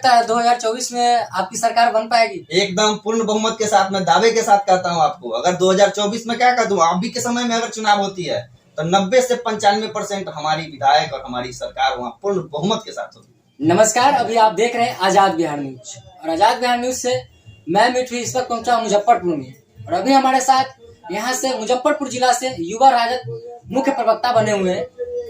लगता है 2024 में आपकी सरकार बन पाएगी? एकदम पूर्ण बहुमत के साथ, मैं दावे के साथ कहता हूँ आपको। अगर 2024 में क्या कर दूं, अभी के समय में अगर चुनाव होती है तो 90 से 95% हमारी विधायक और हमारी सरकार वहाँ पूर्ण बहुमत के साथ होगी। नमस्कार, अभी आप देख रहे हैं आजाद बिहार न्यूज और आजाद बिहार न्यूज से मैं मिठू इस वक्त पहुंचा मुजफ्फरपुर में और अभी हमारे साथ यहाँ से मुजफ्फरपुर जिला से युवा राजद मुख्य प्रवक्ता बने हुए हैं।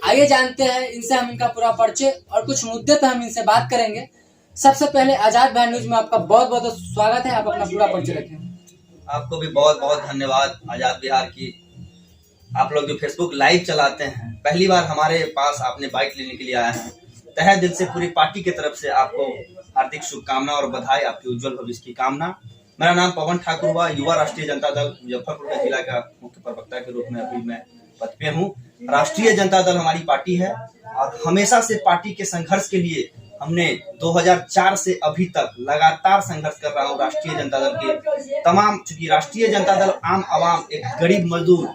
आइए जानते हैं इनसे हम इनका पूरा परिचय और कुछ मुद्दे पे हम इनसे बात करेंगे। सबसे पहले आजाद बिहार न्यूज में आपका बहुत बहुत स्वागत है। आप अपना पूरा परिचय रखें। आपको भी बहुत बहुत धन्यवाद आजाद बिहार की। आप लोग जो फेसबुक लाइव चलाते हैं, पहली बार हमारे पास आपने बाइट लेने के लिए आया है, तहे दिल से पूरी पार्टी की तरफ से आपको हार्दिक शुभकामना और बधाई, आपके उज्जवल भविष्य की कामना। मेरा नाम पवन ठाकुर हुआ, युवा राष्ट्रीय जनता दल मुजफ्फरपुर का जिला का मुख्य प्रवक्ता के रूप में अभी मैं पद पे हूँ। राष्ट्रीय जनता दल हमारी पार्टी है और हमेशा से पार्टी के संघर्ष के लिए हमने 2004 से अभी तक लगातार संघर्ष कर रहा हूँ। राष्ट्रीय जनता दल के तमाम, चूंकि राष्ट्रीय जनता दल आम आवाम, एक गरीब मजदूर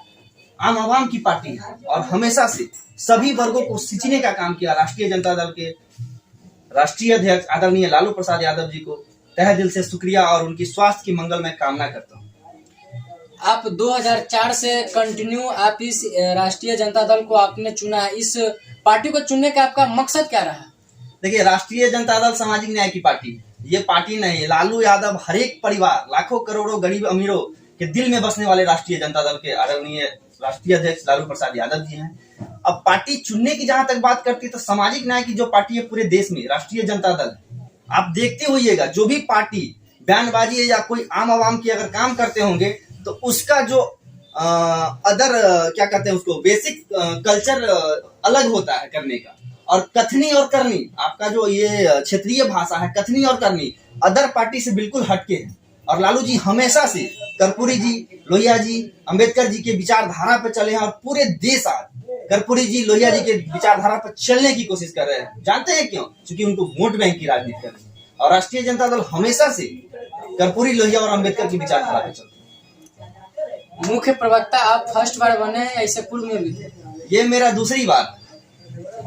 आम आवाम की पार्टी है और हमेशा से सभी वर्गों को सिंचने का काम किया। राष्ट्रीय जनता दल के राष्ट्रीय अध्यक्ष आदरणीय लालू प्रसाद यादव जी को तहे दिल से शुक्रिया और उनकी स्वास्थ्य की मंगल में कामना करता हूँ। आप 2004 से कंटिन्यू आप इस राष्ट्रीय जनता दल को आपने चुना है। इस पार्टी को चुनने का आपका मकसद क्या रहा? देखिए, राष्ट्रीय जनता दल सामाजिक न्याय की पार्टी है। ये पार्टी नहीं, लालू यादव हर एक परिवार, लाखों करोड़ों गरीब अमीरों के दिल में बसने वाले राष्ट्रीय जनता दल के आदरणीय राष्ट्रीय अध्यक्ष लालू प्रसाद यादव जी हैं। अब पार्टी चुनने की जहां तक बात करती है तो सामाजिक न्याय की जो पार्टी है पूरे देश में राष्ट्रीय जनता दल, आप देखते होइएगा जो भी पार्टी बयानबाजी या कोई आम आवाम की अगर काम करते होंगे तो उसका जो क्या कहते हैं उसको, बेसिक कल्चर अलग होता है करने का। और कथनी और करनी, आपका जो ये क्षेत्रीय भाषा है, कथनी और करनी अदर पार्टी से बिल्कुल हटके है। और लालू जी हमेशा से कर्पूरी जी, लोहिया जी, अंबेडकर जी के विचारधारा पे चले हैं और पूरे देश आज कर्पूरी जी, लोहिया जी के विचारधारा पर चलने की कोशिश कर रहे हैं। जानते हैं क्यों? क्योंकि उनको वोट बैंक की राजनीति करनी है और राष्ट्रीय जनता दल हमेशा से कर्पूरी, लोहिया और अंबेडकर की विचारधारा पर चलती है। मुख्य प्रवक्ता आप फर्स्ट बार बने हैं या इससे पूर्व में भी थे? ये मेरा दूसरी बार।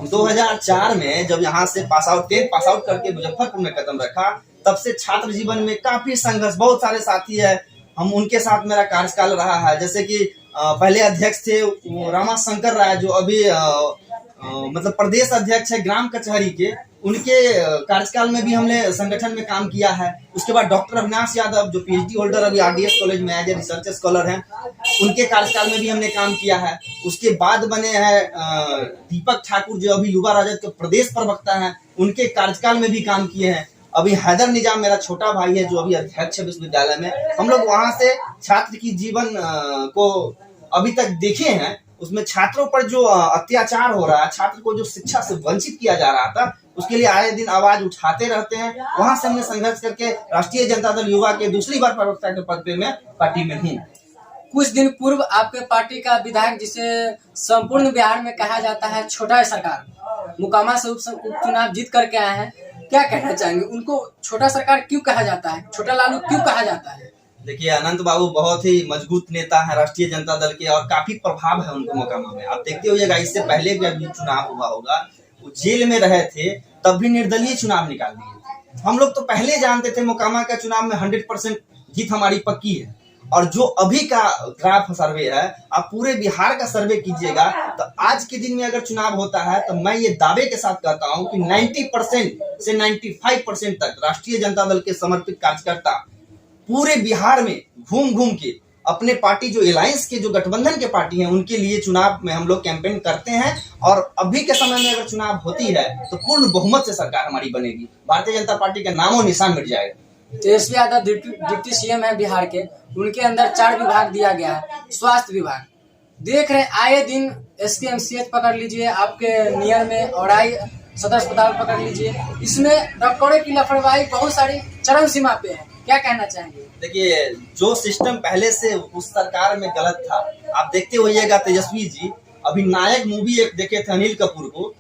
2004 में जब यहाँ से पास आउट करके मुजफ्फरपुर में कदम रखा, तब से छात्र जीवन में काफी संघर्ष, बहुत सारे साथी है, हम उनके साथ मेरा कार्यकाल रहा है। जैसे कि पहले अध्यक्ष थे रामा शंकर राय, जो अभी मतलब प्रदेश अध्यक्ष है ग्राम कचहरी के, उनके कार्यकाल में भी हमने संगठन में काम किया है। उसके बाद डॉक्टर अविनाश यादव जो पीएचडी होल्डर अभी आरडीएस कॉलेज में एज ए रिसर्च स्कॉलर हैं, उनके कार्यकाल में भी हमने काम किया है। उसके बाद बने हैं दीपक ठाकुर जो अभी युवा राजद के प्रदेश प्रवक्ता हैं, उनके कार्यकाल में भी काम किए हैं। अभी हैदर निजाम मेरा छोटा भाई है जो अभी अध्यक्ष है विश्वविद्यालय में। हम लोग वहां से छात्र की जीवन को अभी तक देखे हैं, उसमें छात्रों पर जो अत्याचार हो रहा है, छात्र को जो शिक्षा से वंचित किया जा रहा था, उसके लिए आए दिन आवाज उठाते रहते हैं। वहां से हमने संघर्ष करके राष्ट्रीय जनता दल युवा के दूसरी बार प्रवक्ता के पद पे मैं पार्टी में हूँ। कुछ दिन पूर्व आपके पार्टी का विधायक, जिसे संपूर्ण बिहार में कहा जाता है छोटा सरकार, मोकामा से उपचुनाव जीत करके आए हैं, क्या कहना चाहेंगे? उनको छोटा सरकार क्यों कहा जाता है, छोटा लालू क्यों कहा जाता है? देखिए, अनंत बाबू बहुत ही मजबूत नेता है राष्ट्रीय जनता दल के और काफी प्रभाव है उनको मोकामा में। आप देखते होइएगा, इससे पहले भी अभी चुनाव हुआ होगा, वो जेल में रहे थे तब भी निर्दलीय चुनाव निकाल दिए। हम लोग तो पहले जानते थे मोकामा का चुनाव में 100% जीत हमारी पक्की है। और जो अभी का ग्राफ सर्वे है, आप पूरे बिहार का सर्वे कीजिएगा तो आज के दिन में अगर चुनाव होता है तो मैं ये दावे के साथ कहता हूं कि 90% से 95% तक राष्ट्रीय जनता दल के समर्पित कार्यकर्ता पूरे बिहार में घूम घूम के अपने पार्टी जो अलायंस के जो गठबंधन के पार्टी हैं उनके लिए चुनाव में हम लोग कैंपेन करते हैं। और अभी के समय में अगर चुनाव होती है तो पूर्ण बहुमत से सरकार हमारी बनेगी, भारतीय जनता पार्टी का नामो निशान मिट जाएगा। तेजस्वी यादव डिप्टी सीएम है बिहार के, उनके अंदर 4 विभाग दिया गया है। स्वास्थ्य विभाग देख रहे आए दिन एसकेएमसीएच पकड़ लीजिए, आपके नियर में औराई सदर अस्पताल पकड़ लीजिए, इसमें डॉक्टरों की लापरवाही बहुत सारी चरम सीमा पे है। क्या कहना चाहेंगे? देखिए, जो सिस्टम पहले से उस सरकार में गलत था, आप देखते होइएगा तेजस्वी जी अभी नायक मूवी एक देखे थे अनिल कपूर को,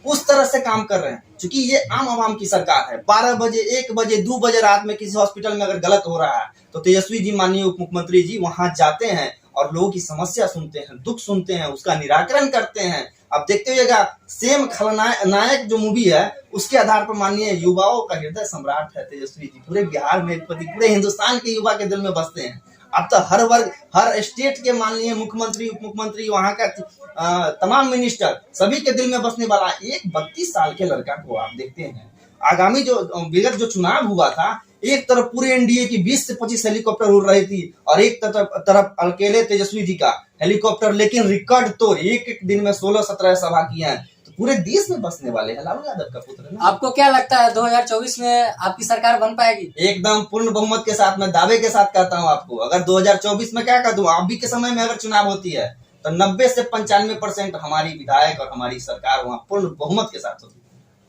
उस तरह से काम कर रहे हैं। क्योंकि ये आम आवाम की सरकार है। 12 बजे, 1 बजे, 2 बजे रात में किसी हॉस्पिटल में अगर गलत हो रहा है तो तेजस्वी जी, माननीय उप मुख्यमंत्री जी वहां जाते हैं और लोगों की समस्या सुनते हैं, दुख सुनते हैं, उसका निराकरण करते हैं। आप देखते होइएगा, सेम खलनायक जो मूवी है उसके आधार पर माननीय युवाओं का हृदय सम्राट है तेजस्वी जी। पूरे बिहार में पूरे हिंदुस्तान के युवा के दिल में बसते हैं। अब तो हर वर्ग, हर स्टेट के माननीय मुख्यमंत्री, उप मुख्यमंत्री, वहां का तमाम मिनिस्टर, सभी के दिल में बसने वाला एक 32 साल के लड़का को आप देखते हैं। आगामी जो विगत जो चुनाव हुआ था, एक तरफ पूरे एनडीए की 20 से 25 हेलीकॉप्टर उड़ रही थी और एक तरफ अकेले तेजस्वी जी का हेलीकॉप्टर, लेकिन रिकॉर्ड तोड़ एक दिन में 16-17 सभा किए हैं। तो पूरे देश में बसने वाले हैं, लालू यादव का पुत्र है ना। आपको क्या लगता है 2024 में आपकी सरकार बन पाएगी? एकदम पूर्ण बहुमत के साथ, मैं दावे के साथ कहता हूं आपको। अगर 2024 में क्या कर दूं, अभी के समय में अगर चुनाव होती है तो 90 से 95% हमारी विधायक और हमारी सरकार वहां पूर्ण बहुमत के साथ होती है।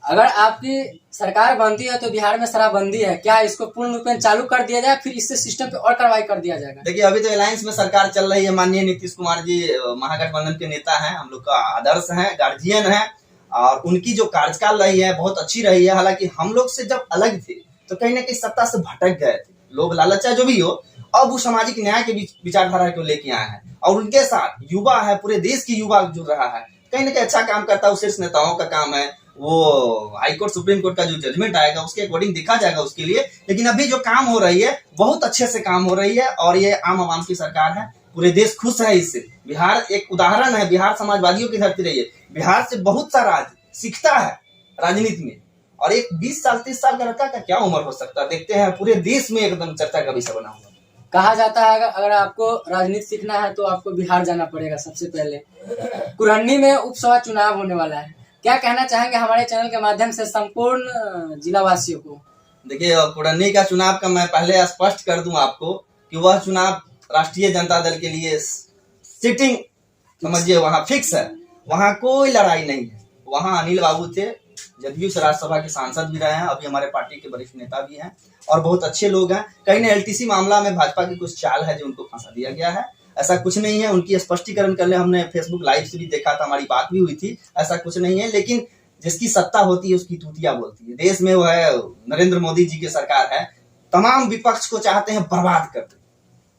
अगर आपकी सरकार बनती है तो बिहार में शराबबंदी है, क्या इसको पूर्ण रूप में चालू कर दिया जाए, फिर इससे सिस्टम पे और कार्रवाई कर दिया जाएगा? देखिए, अभी तो अलायंस में सरकार चल रही है। माननीय नीतीश कुमार जी महागठबंधन के नेता हैं, हम लोग का आदर्श हैं, गार्जियन हैं, और उनकी जो कार्यकाल रही है बहुत अच्छी रही है। हालांकि हम लोग से जब अलग थे तो कहीं ना कहीं सत्ता से भटक गए थे लोग, लालचा जो भी हो। अब वो सामाजिक न्याय के विचारधारा को लेके आए हैं और उनके साथ युवा है, पूरे देश की युवा जुड़ रहा है, कहीं ना कहीं अच्छा काम करता है। वो शीर्ष नेताओं का काम है, वो हाईकोर्ट सुप्रीम कोर्ट का जो जजमेंट आएगा उसके अकॉर्डिंग देखा जाएगा उसके लिए। लेकिन अभी जो काम हो रही है बहुत अच्छे से काम हो रही है और ये आम आवाम की सरकार है, पूरे देश खुश है इससे। बिहार एक उदाहरण है, बिहार समाजवादियों की धरती रही है। बिहार से बहुत सा राज्य सीखता है राजनीति में, और एक 20 साल 30 साल का लड़का का क्या उम्र हो सकता है, देखते हैं पूरे देश में एकदम चर्चा का विषय बना हुआ। कहा जाता है अगर आपको राजनीति सीखना है तो आपको बिहार जाना पड़ेगा। सबसे पहले कुरहनी में उपसभा चुनाव होने वाला है, क्या कहना चाहेंगे हमारे चैनल के माध्यम से संपूर्ण जिला वासियों को? देखिए, कुरहनी का चुनाव का मैं पहले स्पष्ट कर दूं आपको कि वह चुनाव राष्ट्रीय जनता दल के लिए सिटिंग समझिए, वहां फिक्स है, वहां कोई लड़ाई नहीं है। वहां अनिल बाबू थे, जदयू से राज्यसभा के सांसद भी रहे हैं, अभी हमारे पार्टी के वरिष्ठ नेता भी हैं और बहुत अच्छे लोग हैं। कहीं ना एलटीसी मामला में भाजपा की कुछ चाल है जो उनको फंसा दिया गया है, ऐसा कुछ नहीं है। उनकी स्पष्टीकरण कर ले, हमने फेसबुक लाइव से भी देखा था, हमारी बात भी हुई थी, ऐसा कुछ नहीं है। लेकिन जिसकी सत्ता होती है उसकी तूतिया बोलती है। देश में वो है नरेंद्र मोदी जी की सरकार है, तमाम विपक्ष को चाहते हैं बर्बाद कर दे।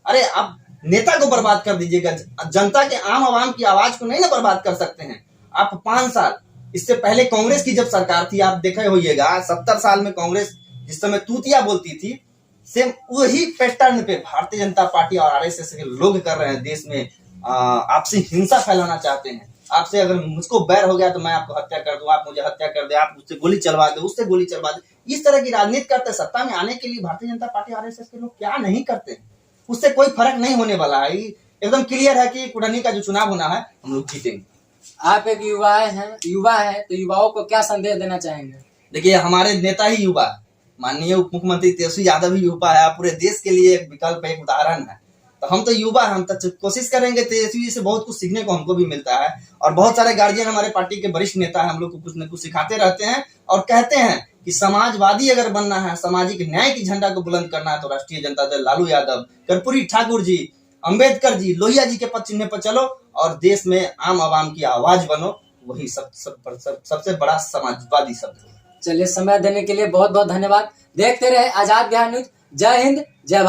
अरे आप नेता को बर्बाद कर दीजिएगा, जनता के आम आवाम की आवाज को नहीं ना बर्बाद कर सकते हैं आप। 5 साल इससे पहले कांग्रेस की जब सरकार थी, आप देखे होइएगा 70 साल में कांग्रेस जिस समय तूतिया बोलती थी, सेम वही पैटर्न पे भारतीय जनता पार्टी और आरएसएस के लोग कर रहे हैं। देश में आपसे हिंसा फैलाना चाहते हैं। आपसे अगर मुझको बैर हो गया तो मैं आपको हत्या कर दूं, आप मुझे हत्या कर दे, आप मुझसे गोली चलवा दे, उससे गोली चलवा दे, इस तरह की राजनीति करते। सत्ता में आने के लिए भारतीय जनता पार्टी आरएसएस के लोग क्या नहीं करते हैं, उससे कोई फर्क नहीं होने वाला है। एकदम क्लियर है कि कुरहनी का जो चुनाव होना है हम लोग जीतेंगे। आप एक युवा है तो युवाओं को क्या संदेश देना चाहेंगे? देखिए, हमारे नेता ही युवा, माननीय उप मुख्यमंत्री तेजस्वी यादव ही युवा है, पूरे देश के लिए एक विकल्प, एक उदाहरण है। तो हम तो युवा, हम तो कोशिश करेंगे, तेजस्वी जी से बहुत कुछ सीखने को हमको भी मिलता है। और बहुत सारे गार्जियन हमारे पार्टी के वरिष्ठ नेता है, हम लोग को कुछ न कुछ सिखाते रहते हैं और कहते हैं कि समाजवादी अगर बनना है, सामाजिक न्याय की झंडा को बुलंद करना है तो राष्ट्रीय जनता दल, लालू यादव, कर्पूरी ठाकुर जी, अम्बेडकर जी, लोहिया जी के पद चिन्ह पर चलो और देश में आम आवाम की आवाज बनो। वही सबसे बड़ा समाजवादी शब्द है। चलिए, समय देने के लिए बहुत बहुत धन्यवाद। देखते रहे आजाद बिहार न्यूज। जय हिंद, जय भारत।